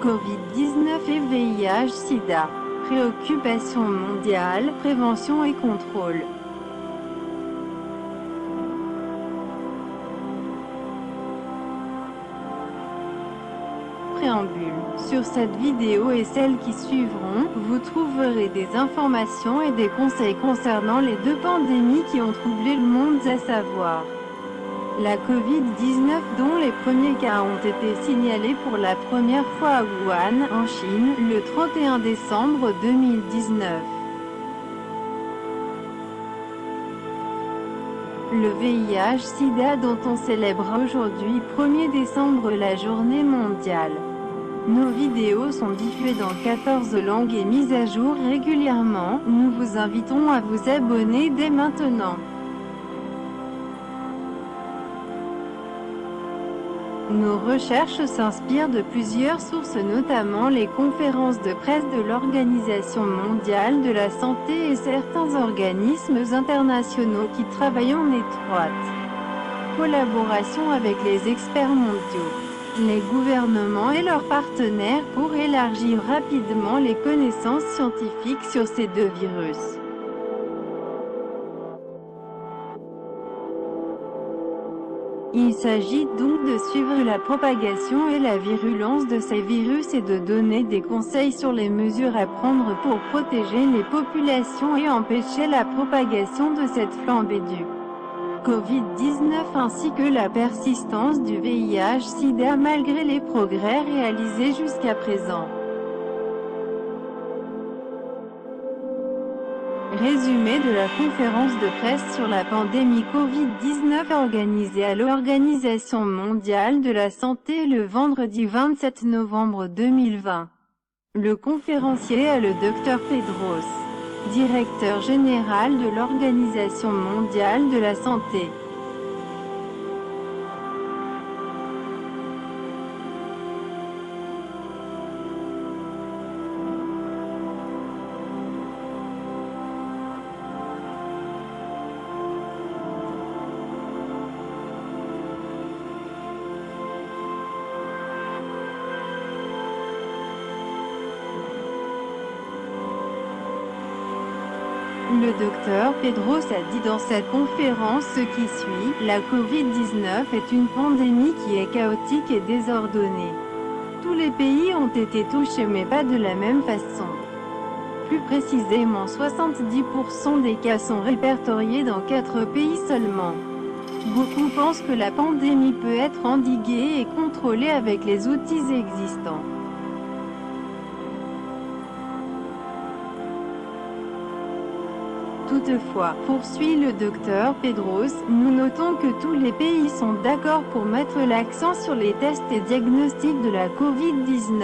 Covid-19 et VIH-Sida. Préoccupation mondiale, prévention et contrôle. Préambule. Sur cette vidéo et celles qui suivront, vous trouverez des informations et des conseils concernant les deux pandémies qui ont troublé le monde, à savoir la Covid-19 dont les premiers cas ont été signalés pour la première fois à Wuhan, en Chine, le 31 décembre 2019. Le VIH-Sida dont on célèbre aujourd'hui 1er décembre la journée mondiale. Nos vidéos sont diffusées dans 14 langues et mises à jour régulièrement. Nous vous invitons à vous abonner dès maintenant. Nos recherches s'inspirent de plusieurs sources, notamment les conférences de presse de l'Organisation mondiale de la santé et certains organismes internationaux qui travaillent en étroite collaboration avec les experts mondiaux, les gouvernements et leurs partenaires pour élargir rapidement les connaissances scientifiques sur ces deux virus. Il s'agit donc de suivre la propagation et la virulence de ces virus et de donner des conseils sur les mesures à prendre pour protéger les populations et empêcher la propagation de cette flambée du Covid-19 ainsi que la persistance du VIH-Sida malgré les progrès réalisés jusqu'à présent. Résumé de la conférence de presse sur la pandémie Covid-19 organisée à l'Organisation mondiale de la santé le vendredi 27 novembre 2020. Le conférencier est le Dr Tedros, directeur général de l'Organisation mondiale de la santé. Le docteur Tedros a dit dans cette conférence ce qui suit: la Covid-19 est une pandémie qui est chaotique et désordonnée. Tous les pays ont été touchés mais pas de la même façon. Plus précisément 70% des cas sont répertoriés dans 4 pays seulement. Beaucoup pensent que la pandémie peut être endiguée et contrôlée avec les outils existants. Toutefois, poursuit le docteur Tedros, nous notons que tous les pays sont d'accord pour mettre l'accent sur les tests et diagnostics de la Covid-19.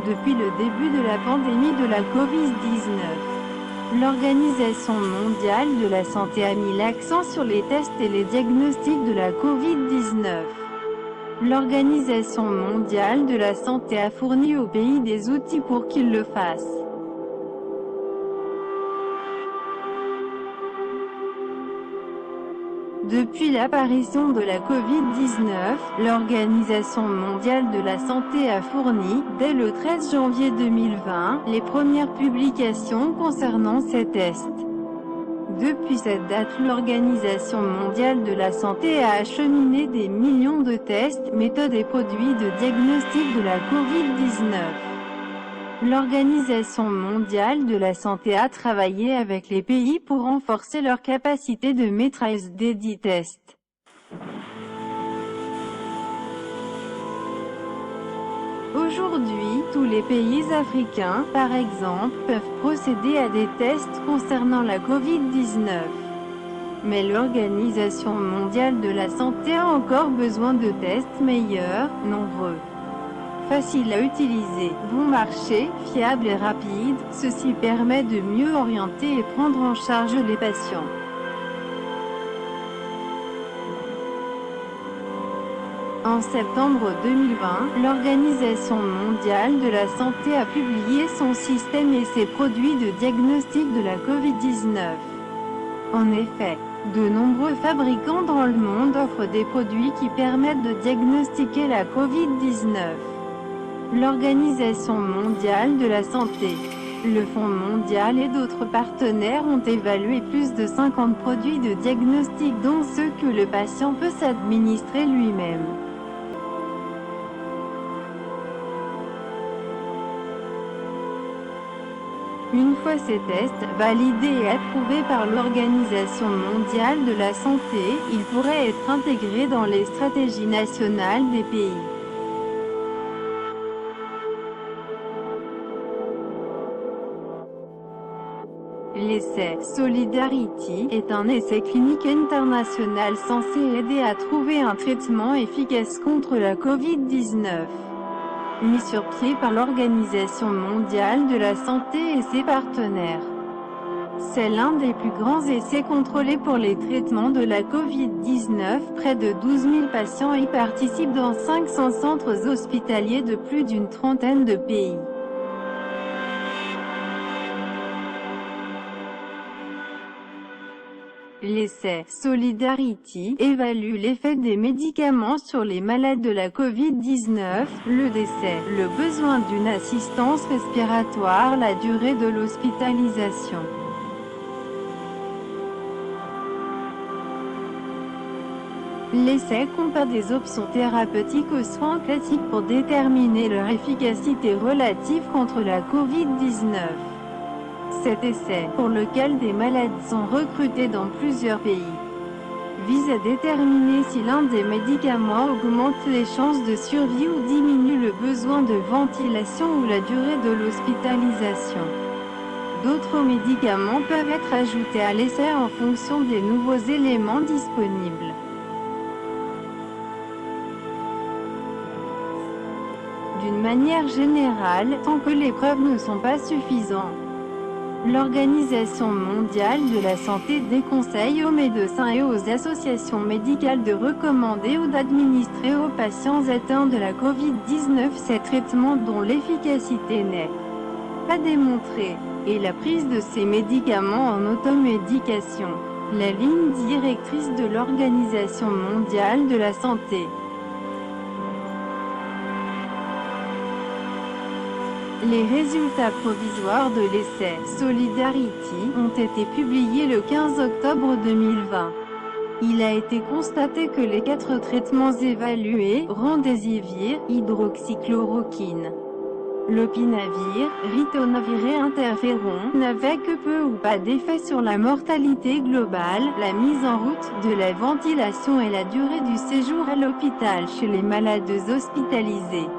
Depuis le début de la pandémie de la Covid-19, l'Organisation mondiale de la santé a mis l'accent sur les tests et les diagnostics de la Covid-19. L'Organisation mondiale de la santé a fourni aux pays des outils pour qu'ils le fassent. Depuis l'apparition de la Covid-19, l'Organisation mondiale de la santé a fourni, dès le 13 janvier 2020, les premières publications concernant ces tests. Depuis cette date, l'Organisation mondiale de la santé a acheminé des millions de tests, méthodes et produits de diagnostic de la Covid-19. L'Organisation mondiale de la santé a travaillé avec les pays pour renforcer leur capacité de maîtrise des dits tests. Aujourd'hui, tous les pays africains, par exemple, peuvent procéder à des tests concernant la Covid-19. Mais l'Organisation mondiale de la santé a encore besoin de tests meilleurs, nombreux, faciles à utiliser, bon marché, fiables et rapides. Ceci permet de mieux orienter et prendre en charge les patients. En septembre 2020, l'Organisation mondiale de la santé a publié son système et ses produits de diagnostic de la Covid-19. En effet, de nombreux fabricants dans le monde offrent des produits qui permettent de diagnostiquer la Covid-19. L'Organisation mondiale de la santé, le Fonds mondial et d'autres partenaires ont évalué plus de 50 produits de diagnostic dont ceux que le patient peut s'administrer lui-même. Une fois ces tests validés et approuvés par l'Organisation mondiale de la santé, ils pourraient être intégrés dans les stratégies nationales des pays. L'essai Solidarity est un essai clinique international censé aider à trouver un traitement efficace contre la Covid-19. Mis sur pied par l'Organisation mondiale de la santé et ses partenaires. C'est l'un des plus grands essais contrôlés pour les traitements de la Covid-19. Près de 12 000 patients y participent dans 500 centres hospitaliers de plus d'une trentaine de pays. L'essai Solidarity évalue l'effet des médicaments sur les malades de la Covid-19, le décès, le besoin d'une assistance respiratoire, la durée de l'hospitalisation. L'essai compare des options thérapeutiques aux soins classiques pour déterminer leur efficacité relative contre la Covid-19. Cet essai, pour lequel des malades sont recrutés dans plusieurs pays, vise à déterminer si l'un des médicaments augmente les chances de survie ou diminue le besoin de ventilation ou la durée de l'hospitalisation. D'autres médicaments peuvent être ajoutés à l'essai en fonction des nouveaux éléments disponibles. D'une manière générale, tant que les preuves ne sont pas suffisantes, l'Organisation mondiale de la santé déconseille aux médecins et aux associations médicales de recommander ou d'administrer aux patients atteints de la Covid-19 ces traitements dont l'efficacité n'est pas démontrée, et la prise de ces médicaments en automédication. La ligne directrice de l'Organisation mondiale de la santé. Les résultats provisoires de l'essai Solidarity ont été publiés le 15 octobre 2020. Il a été constaté que les 4 traitements évalués, remdesivir, hydroxychloroquine, lopinavir, ritonavir et interféron, n'avaient que peu ou pas d'effet sur la mortalité globale, la mise en route de la ventilation et la durée du séjour à l'hôpital chez les malades hospitalisés.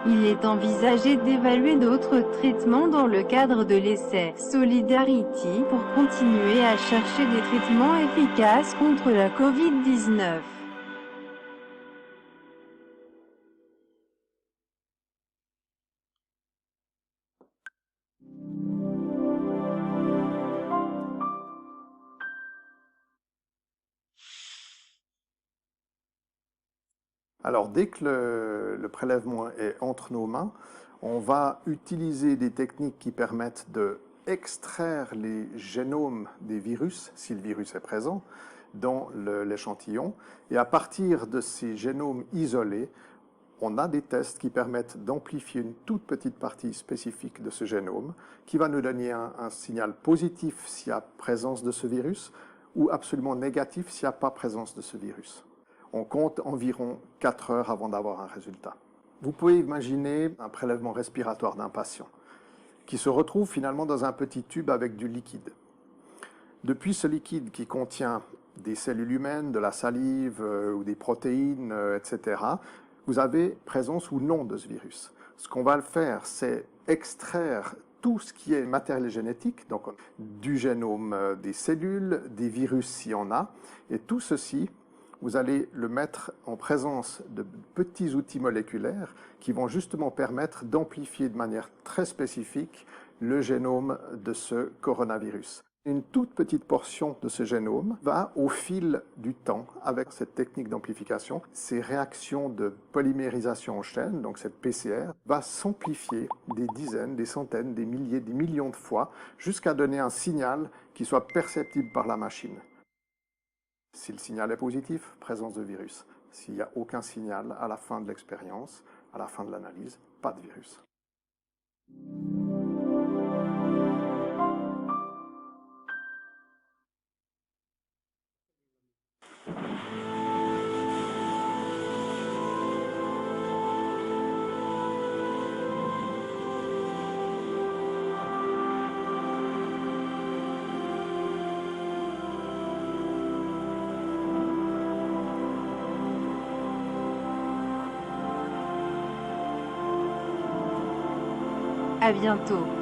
Il est envisagé d'évaluer d'autres traitements dans le cadre de l'essai Solidarity pour continuer à chercher des traitements efficaces contre la Covid-19. Alors, dès que le prélèvement est entre nos mains, on va utiliser des techniques qui permettent de extraire les génomes des virus, si le virus est présent, dans l'échantillon. Et à partir de ces génomes isolés, on a des tests qui permettent d'amplifier une toute petite partie spécifique de ce génome, qui va nous donner un signal positif s'il y a présence de ce virus, ou absolument négatif s'il n'y a pas présence de ce virus. On compte environ 4 heures avant d'avoir un résultat. Vous pouvez imaginer un prélèvement respiratoire d'un patient qui se retrouve finalement dans un petit tube avec du liquide. Depuis ce liquide qui contient des cellules humaines, de la salive ou des protéines, etc., vous avez présence ou non de ce virus. Ce qu'on va le faire, c'est extraire tout ce qui est matériel génétique, donc du génome des cellules, des virus s'il y en a, et tout ceci, vous allez le mettre en présence de petits outils moléculaires qui vont justement permettre d'amplifier de manière très spécifique le génome de ce coronavirus. Une toute petite portion de ce génome va, au fil du temps, avec cette technique d'amplification, ces réactions de polymérisation en chaîne, donc cette PCR, va s'amplifier des dizaines, des centaines, des milliers, des millions de fois, jusqu'à donner un signal qui soit perceptible par la machine. Si le signal est positif, présence de virus. S'il n'y a aucun signal à la fin de l'expérience, à la fin de l'analyse, pas de virus. À bientôt.